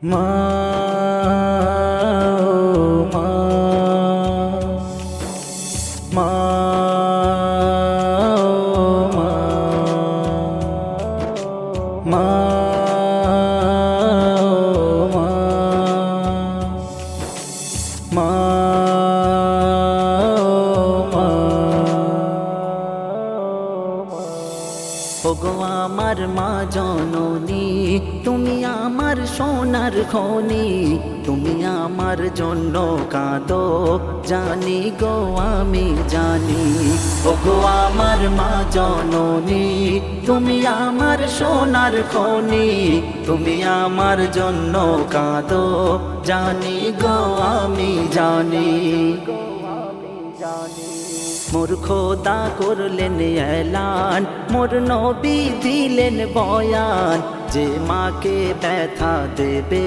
মা ও মা, মা ও মা, মা ও মা, মা ওগো আমার মা জননী, তুমি আমার সোনার খনি, তুমি আমার জন্য কাঁদো জানি গো আমি জানি। ওগো আমার মা জননী, তুমি আমার সোনার খনি, তুমি আমার জন্য কাঁদো জানি গো আমি জানি। মোর খোদা করলেন এলান, মোর নবী দিলেন বয়ান, যে মাকে ব্যথা দেবে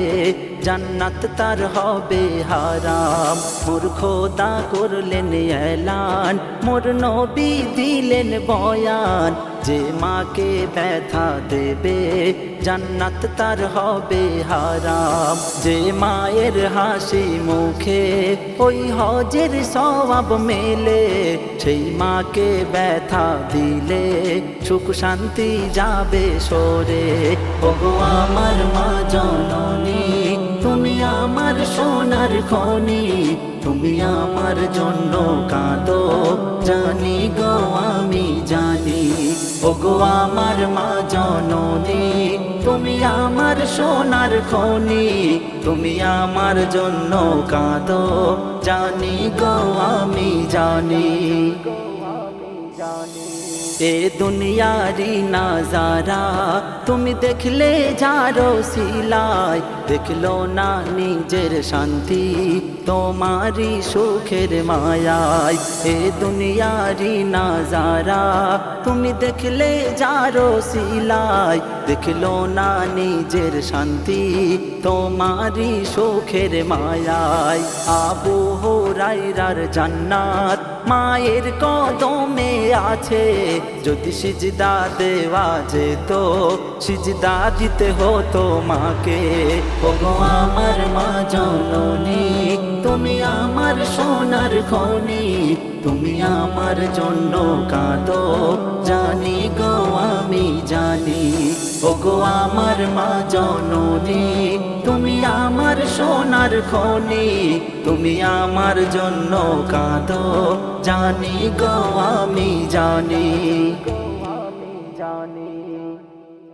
জান্নাত তার হবে হারাম। মোর খোদা করলেন এলান, মোর নবী দিলেন বয়ান, যে মাকে ব্যথা দেবে জান্নাত তার হবে হারাম। যে মায়ের হাসি মুখে ওই হজের সওয়াব মেলে, সেই মাকে ব্যথা দিলে সুখ শান্তি যাবে সরে। ওগো আমার মা জননী, তুমি আমার সোনার খনি, তুমি আমার জন্য কাঁদো জানি গো আমি জানি। ওগো আমার মা জননী, তুমি আমার সোনার খনি, তুমি আমার জন্য কাঁদো জানি গো আমি জানি। এ দুনিয়ারি নাজারা তুমি দেখলে যারো সিলাই, দেখলো না নিজের শান্তি তোমারি সুখের মায়ায়। এ দুনিয়ারি নাজারা তুমি দেখলে যারো সিলাই, দেখলো না নিজের শান্তি তোমারি সুখের মায়ায়। আবু হুরায়রার জান্নাত মায়ের কদমে আছে, যদি সিজদা দেওয়া যেত সিজদা দিতে হতো মাকে। ওগো আমার মা জননী, তুমি আমার সোনার খনি, তুমি আমার জন্য কাঁদো জানি গো আমি জানি। ওগো আমার মা জননী, তুমি আমার সোনার খনি, তুমি আমার জন্য কাঁদো জানি গো আমি জানি।